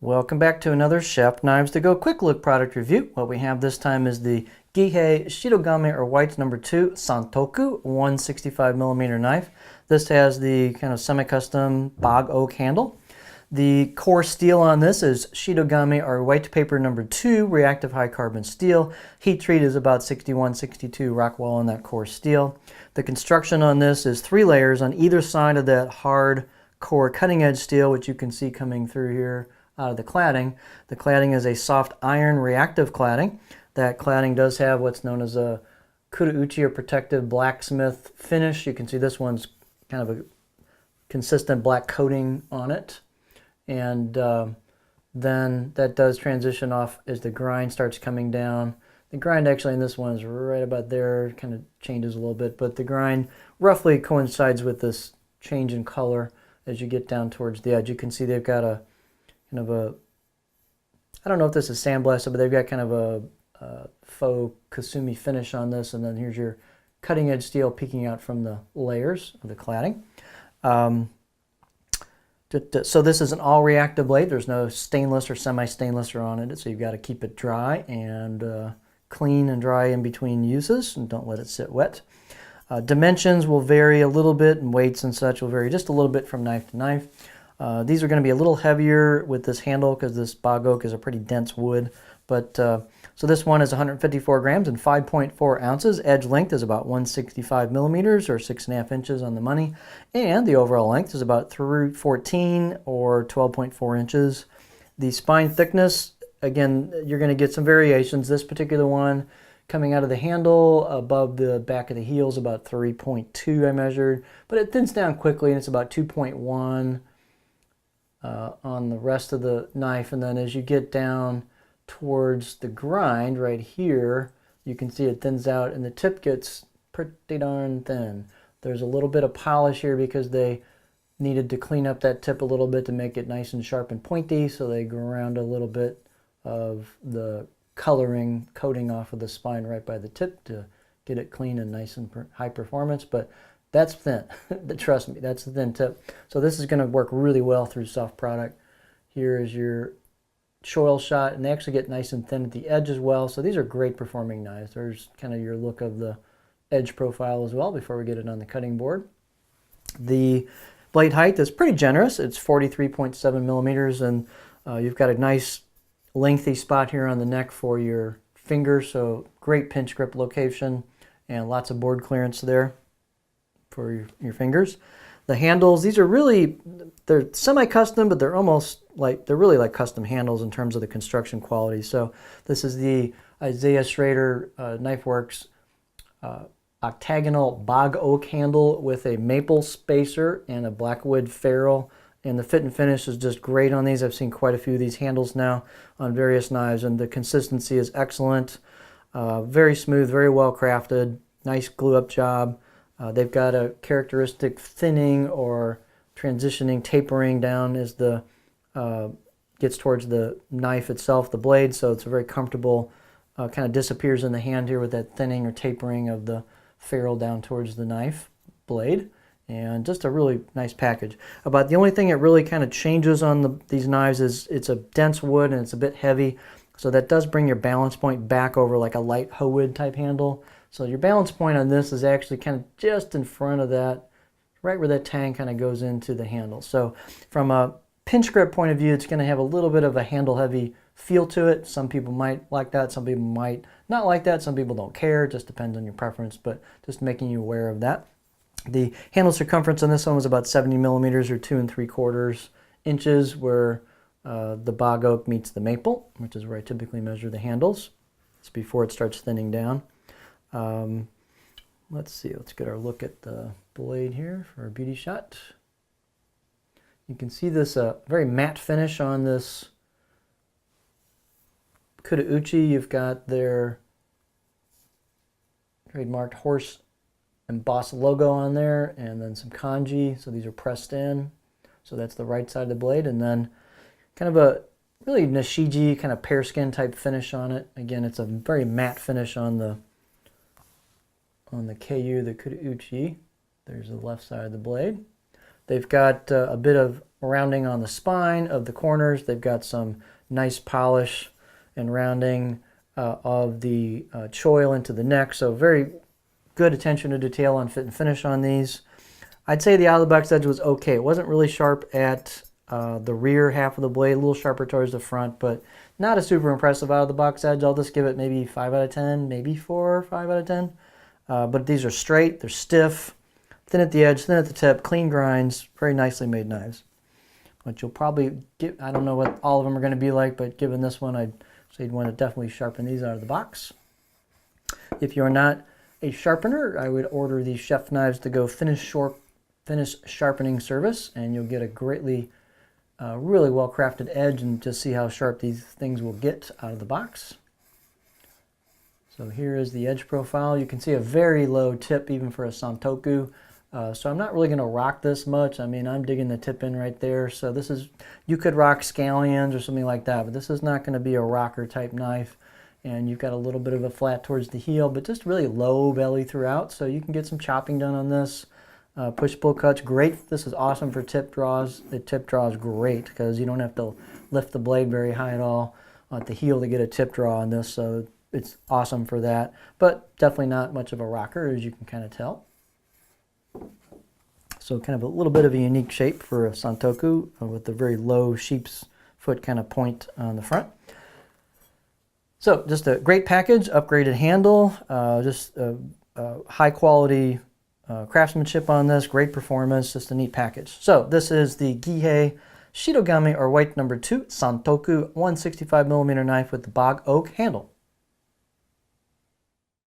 Welcome back to another Chef Knives to Go quick look product review. What we have this time is the Gihei Shitogami or White No. 2 Santoku 165mm knife. This has the kind of semi-custom bog oak handle. The core steel on this is Shitogami or white paper No. 2 reactive high carbon steel. Heat treat is about 61-62 Rockwell on that core steel. The construction on this is 3 layers on either side of that hard core cutting edge steel, which you can see coming through here out of the cladding. The cladding is a soft iron reactive cladding. That cladding does have what's known as a kurauchi or protective blacksmith finish. You can see this one's kind of a consistent black coating on it. And then that does transition off as the grind starts coming down. The grind actually in this one is right about there, kind of changes a little bit, but the grind roughly coincides with this change in color as you get down towards the edge. You can see they've got a kind of a, I don't know if this is sandblasted, but they've got kind of a faux kasumi finish on this, and then here's your cutting edge steel peeking out from the layers of the cladding. So this is an all reactive blade. There's no stainless or semi-stainless on it, so you've got to keep it dry and clean and dry in between uses, and don't let it sit wet. Dimensions will vary a little bit, and weights and such will vary just a little bit from knife to knife. These are going to be a little heavier with this handle because this bog oak is a pretty dense wood. But so this one is 154 grams and 5.4 ounces. Edge length is about 165 millimeters or 6.5 inches on the money. And the overall length is about 314 or 12.4 inches. The spine thickness, again, you're going to get some variations. This particular one coming out of the handle above the back of the heel is about 3.2 I measured. But it thins down quickly and it's about 2.1. On the rest of the knife, and then as you get down towards the grind right here, you can see it thins out and the tip gets pretty darn thin. There's a little bit of polish here because they needed to clean up that tip a little bit to make it nice and sharp and pointy, so they ground a little bit of the coloring coating off of the spine right by the tip to get it clean and nice and high performance. But that's thin. Trust me, that's the thin tip. So this is going to work really well through soft product. Here is your choil shot, and they actually get nice and thin at the edge as well. So these are great performing knives. There's kind of your look of the edge profile as well before we get it on the cutting board. The blade height is pretty generous. It's 43.7 millimeters, and you've got a nice lengthy spot here on the neck for your finger. So great pinch grip location and lots of board clearance there for your fingers. The handles, these are really, they're semi-custom, but they're almost like, they're really like custom handles in terms of the construction quality. So this is the Isaiah Schrader Knife Works octagonal bog oak handle with a maple spacer and a blackwood ferrule. And the fit and finish is just great on these. I've seen quite a few of these handles now on various knives, and the consistency is excellent. Very smooth, very well crafted, nice glue up job. They've got a characteristic thinning or transitioning, tapering down as the gets towards the knife itself, the blade, so it's a very comfortable, kind of disappears in the hand here with that thinning or tapering of the ferrule down towards the knife blade, and just a really nice package. About the only thing that really kind of changes on these knives is it's a dense wood and it's a bit heavy, so that does bring your balance point back over like a light hoe wood type handle. So your balance point on this is actually kind of just in front of that, right where that tang kind of goes into the handle. So from a pinch grip point of view, it's going to have a little bit of a handle heavy feel to it. Some people might like that, some people might not like that, some people don't care. It just depends on your preference, but just making you aware of that. The handle circumference on this one was about 70 millimeters or 2 3/4 inches, where the bog oak meets the maple, which is where I typically measure the handles. It's before it starts thinning down. Let's see, let's get our look at the blade here for a beauty shot. You can see this very matte finish on this kurauchi. You've got their trademarked horse embossed logo on there, and then some kanji, so these are pressed in. So that's the right side of the blade, and then kind of a really nishiji kind of pear skin type finish on it. Again, it's a very matte finish on the KU, the kurauchi. There's the left side of the blade. They've got a bit of rounding on the spine of the corners. They've got some nice polish and rounding of the choil into the neck. So very good attention to detail on fit and finish on these. I'd say the out-of-the-box edge was okay. It wasn't really sharp at the rear half of the blade, a little sharper towards the front, but not a super impressive out-of-the-box edge. I'll just give it maybe 5 out of 10, maybe 4 or 5 out of 10. But these are straight, they're stiff, thin at the edge, thin at the tip, clean grinds, very nicely made knives. But you'll probably get, I don't know what all of them are going to be like, but given this one, I'd say you'd want to definitely sharpen these out of the box. If you're not a sharpener, I would order these chef knives to go finish sharpening service, and you'll get a greatly really well crafted edge, and just see how sharp these things will get out of the box. So here is the edge profile. You can see a very low tip even for a Santoku. So I'm not really going to rock this much. I mean, I'm digging the tip in right there. So this is, you could rock scallions or something like that, but this is not going to be a rocker type knife. And you've got a little bit of a flat towards the heel, but just really low belly throughout. So you can get some chopping done on this. Push-pull cuts, great. This is awesome for tip draws. The tip draw is great because you don't have to lift the blade very high at all at the heel to get a tip draw on this. So it's awesome for that, but definitely not much of a rocker, as you can kind of tell. So kind of a little bit of a unique shape for a Santoku with the very low sheep's foot kind of point on the front. So just a great package, upgraded handle, just high quality craftsmanship on this, great performance, just a neat package. So this is the Gihei Shitogami or white number 2 Santoku 165mm knife with the bog oak handle.